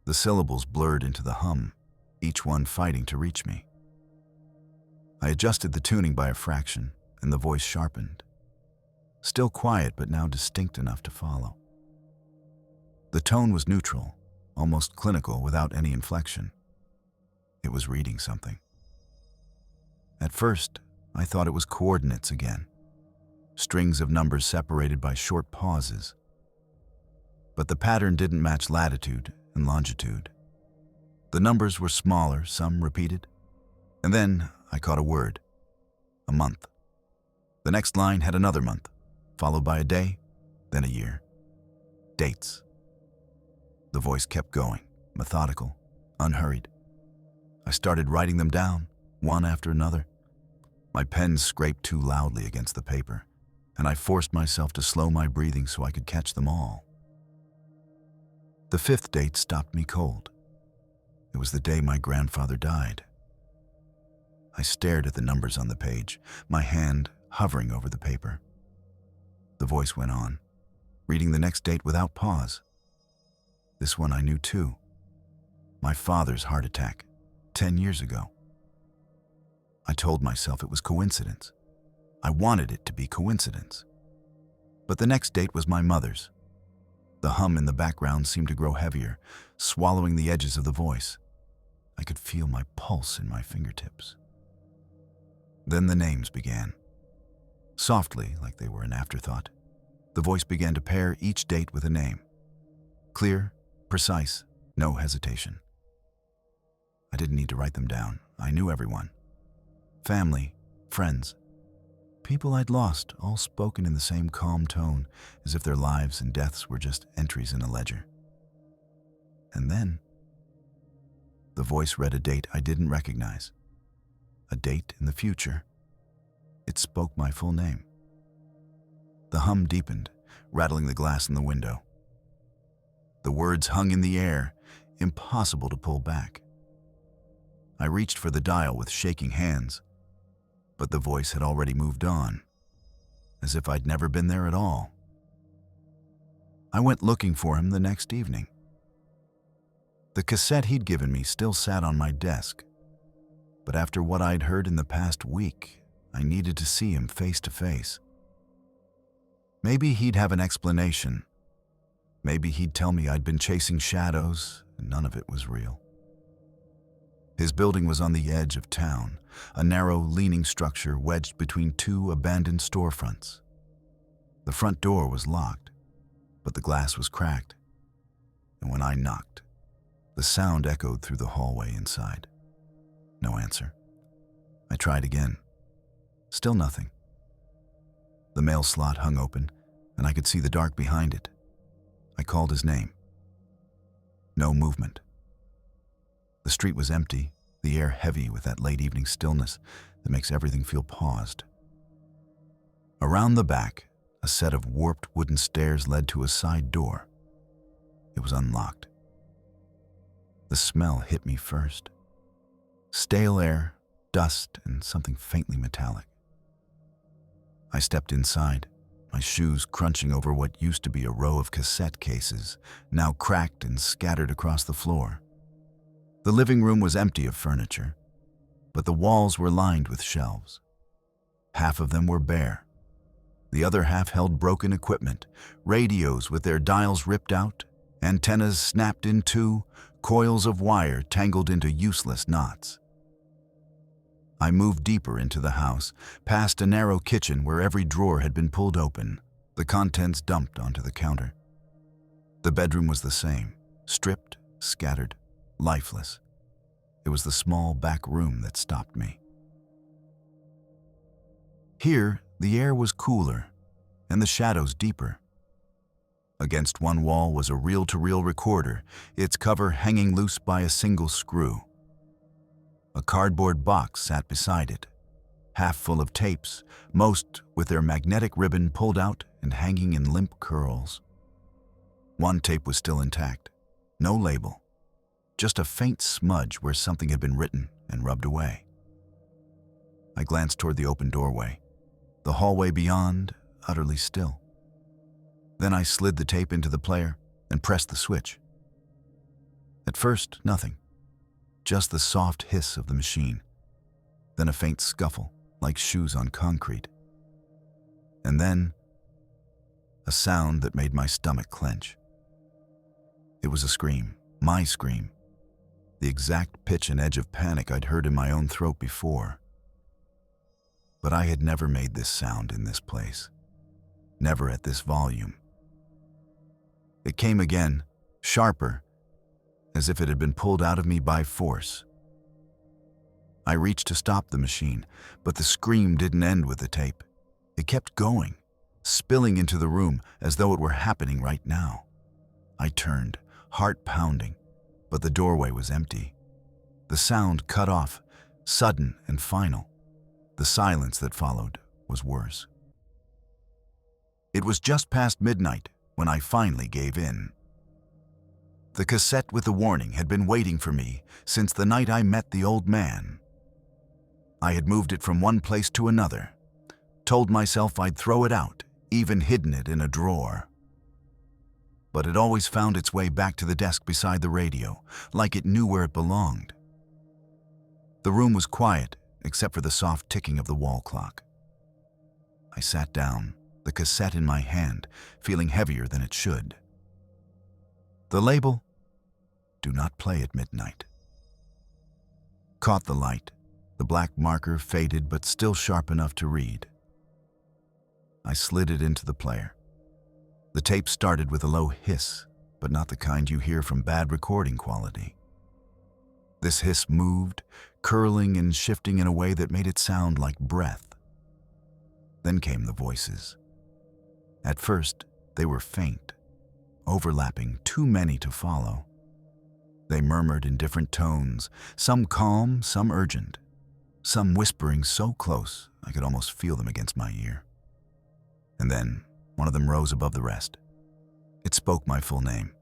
The syllables blurred into the hum, each one fighting to reach me. I adjusted the tuning by a fraction, and the voice sharpened. Still quiet, but now distinct enough to follow. The tone was neutral, almost clinical, without any inflection. It was reading something. At first, I thought it was coordinates again, strings of numbers separated by short pauses. But the pattern didn't match latitude and longitude. The numbers were smaller, some repeated. And then I caught a word, a month. The next line had another month, followed by a day, then a year. Dates. The voice kept going, methodical, unhurried. I started writing them down, one after another. My pen scraped too loudly against the paper, and I forced myself to slow my breathing so I could catch them all. The fifth date stopped me cold. It was the day my grandfather died. I stared at the numbers on the page, my hand hovering over the paper. The voice went on, reading the next date without pause. This one I knew too. My father's heart attack, 10 years ago. I told myself it was coincidence. I wanted it to be coincidence. But the next date was my mother's. The hum in the background seemed to grow heavier, swallowing the edges of the voice. I could feel my pulse in my fingertips. Then the names began. Softly, like they were an afterthought, the voice began to pair each date with a name. Clear, precise, no hesitation. I didn't need to write them down. I knew everyone. Family, friends, people I'd lost, all spoken in the same calm tone, as if their lives and deaths were just entries in a ledger. And then, the voice read a date I didn't recognize. A date in the future. It spoke my full name. The hum deepened, rattling the glass in the window. The words hung in the air, impossible to pull back. I reached for the dial with shaking hands, but the voice had already moved on, as if I'd never been there at all. I went looking for him the next evening. The cassette he'd given me still sat on my desk, but after what I'd heard in the past week, I needed to see him face to face. Maybe he'd have an explanation. Maybe he'd tell me I'd been chasing shadows and none of it was real. His building was on the edge of town, a narrow, leaning structure wedged between two abandoned storefronts. The front door was locked, but the glass was cracked, and when I knocked, the sound echoed through the hallway inside. No answer. I tried again. Still nothing. The mail slot hung open, and I could see the dark behind it. I called his name. No movement. The street was empty, the air heavy with that late evening stillness that makes everything feel paused. Around the back, a set of warped wooden stairs led to a side door. It was unlocked. The smell hit me first. Stale air, dust, and something faintly metallic. I stepped inside, my shoes crunching over what used to be a row of cassette cases, now cracked and scattered across the floor. The living room was empty of furniture, but the walls were lined with shelves. Half of them were bare. The other half held broken equipment, radios with their dials ripped out, antennas snapped in two, coils of wire tangled into useless knots. I moved deeper into the house, past a narrow kitchen where every drawer had been pulled open, the contents dumped onto the counter. The bedroom was the same, stripped, scattered, lifeless. It was the small back room that stopped me. Here, the air was cooler and the shadows deeper. Against one wall was a reel-to-reel recorder, its cover hanging loose by a single screw. A cardboard box sat beside it, half full of tapes, most with their magnetic ribbon pulled out and hanging in limp curls. One tape was still intact, no label, just a faint smudge where something had been written and rubbed away. I glanced toward the open doorway, the hallway beyond utterly still. Then I slid the tape into the player and pressed the switch. At first, nothing. Just the soft hiss of the machine. Then a faint scuffle, like shoes on concrete. And then, a sound that made my stomach clench. It was a scream, my scream. The exact pitch and edge of panic I'd heard in my own throat before. But I had never made this sound in this place. Never at this volume. It came again, sharper, as if it had been pulled out of me by force. I reached to stop the machine, but the scream didn't end with the tape. It kept going, spilling into the room as though it were happening right now. I turned, heart pounding, but the doorway was empty. The sound cut off, sudden and final. The silence that followed was worse. It was just past midnight when I finally gave in. The cassette with the warning had been waiting for me since the night I met the old man. I had moved it from one place to another, told myself I'd throw it out, even hidden it in a drawer. But it always found its way back to the desk beside the radio, like it knew where it belonged. The room was quiet, except for the soft ticking of the wall clock. I sat down, the cassette in my hand, feeling heavier than it should. The label, "Do not play at midnight," caught the light. The black marker faded but still sharp enough to read. I slid it into the player. The tape started with a low hiss, but not the kind you hear from bad recording quality. This hiss moved, curling and shifting in a way that made it sound like breath. Then came the voices. At first, they were faint, overlapping, too many to follow. They murmured in different tones, some calm, some urgent, some whispering so close I could almost feel them against my ear. And then one of them rose above the rest. It spoke my full name,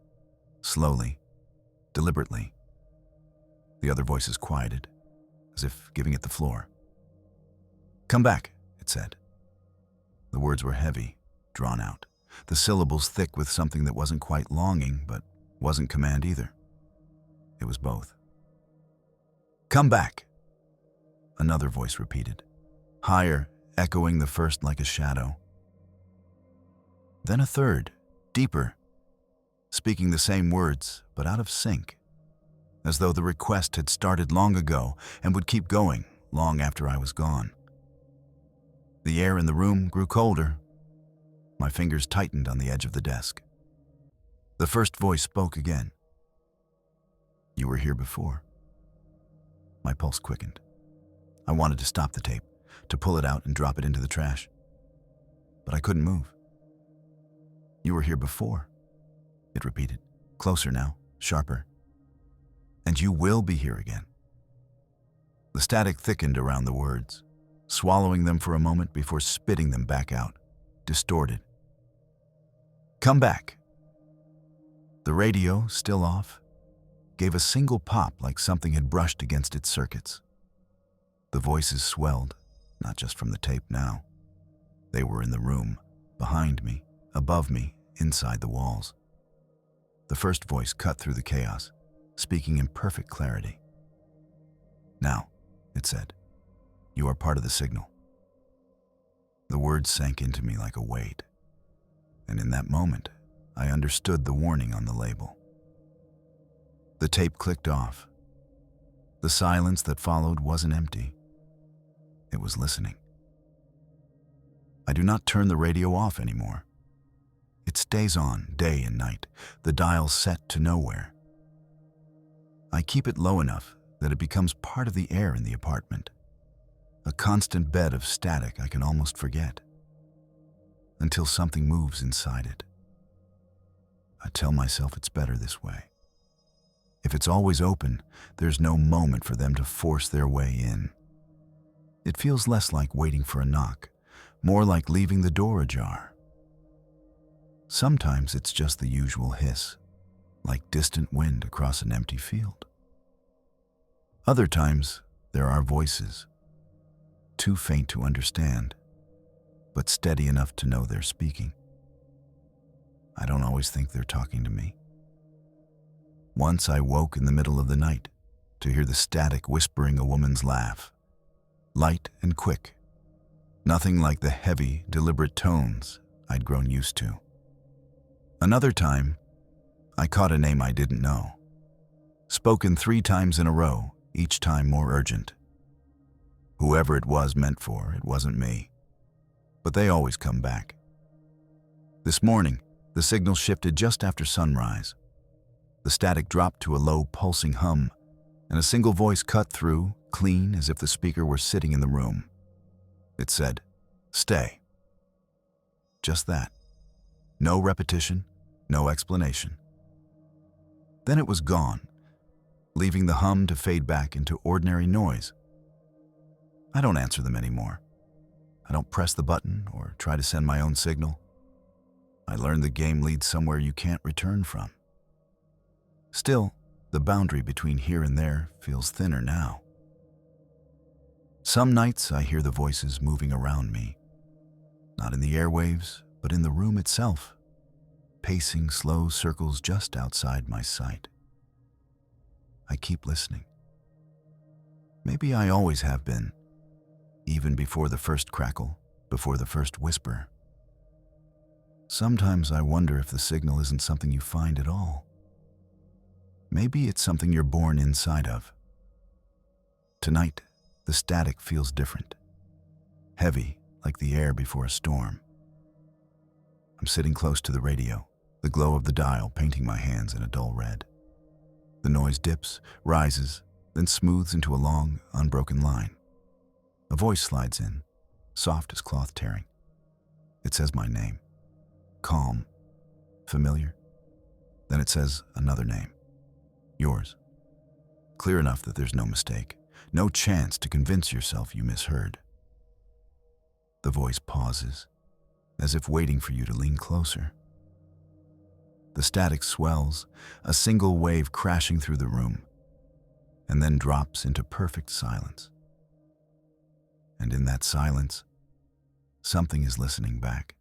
slowly, deliberately. The other voices quieted, as if giving it the floor. "Come back," it said. The words were heavy, drawn out, the syllables thick with something that wasn't quite longing, but wasn't command either. It was both. "Come back," another voice repeated, higher, echoing the first like a shadow. Then a third, deeper, speaking the same words, but out of sync, as though the request had started long ago and would keep going long after I was gone. The air in the room grew colder. My fingers tightened on the edge of the desk. The first voice spoke again. "You were here before." My pulse quickened. I wanted to stop the tape, to pull it out and drop it into the trash. But I couldn't move. "You were here before," it repeated, closer now, sharper. "And you will be here again." The static thickened around the words, swallowing them for a moment before spitting them back out, distorted. "Come back." The radio, still off, gave a single pop like something had brushed against its circuits. The voices swelled, not just from the tape now. They were in the room, behind me, above me, inside the walls. The first voice cut through the chaos, speaking in perfect clarity. "Now," it said, "you are part of the signal." The words sank into me like a weight, and in that moment, I understood the warning on the label. The tape clicked off. The silence that followed wasn't empty. It was listening. I do not turn the radio off anymore. It stays on day and night, the dial set to nowhere. I keep it low enough that it becomes part of the air in the apartment, a constant bed of static I can almost forget, until something moves inside it. I tell myself it's better this way. If it's always open, there's no moment for them to force their way in. It feels less like waiting for a knock, more like leaving the door ajar. Sometimes it's just the usual hiss, like distant wind across an empty field. Other times, there are voices, too faint to understand, but steady enough to know they're speaking. I don't always think they're talking to me. Once I woke in the middle of the night to hear the static whispering a woman's laugh. Light and quick. Nothing like the heavy, deliberate tones I'd grown used to. Another time, I caught a name I didn't know. Spoken 3 times in a row, each time more urgent. Whoever it was meant for, it wasn't me. But they always come back. This morning, the signal shifted just after sunrise. The static dropped to a low, pulsing hum, and a single voice cut through, clean as if the speaker were sitting in the room. It said, "Stay." Just that. No repetition, no explanation. Then it was gone, leaving the hum to fade back into ordinary noise. I don't answer them anymore. I don't press the button or try to send my own signal. I learned the game leads somewhere you can't return from. Still, the boundary between here and there feels thinner now. Some nights I hear the voices moving around me, not in the airwaves, but in the room itself, pacing slow circles just outside my sight. I keep listening. Maybe I always have been, even before the first crackle, before the first whisper. Sometimes I wonder if the signal isn't something you find at all. Maybe it's something you're born inside of. Tonight, the static feels different, heavy like the air before a storm. I'm sitting close to the radio, the glow of the dial painting my hands in a dull red. The noise dips, rises, then smooths into a long, unbroken line. A voice slides in, soft as cloth tearing. It says my name. Calm, familiar. Then it says another name. Yours. Clear enough that there's no mistake, no chance to convince yourself you misheard. The voice pauses, as if waiting for you to lean closer. The static swells, a single wave crashing through the room, and then drops into perfect silence. And in that silence, something is listening back.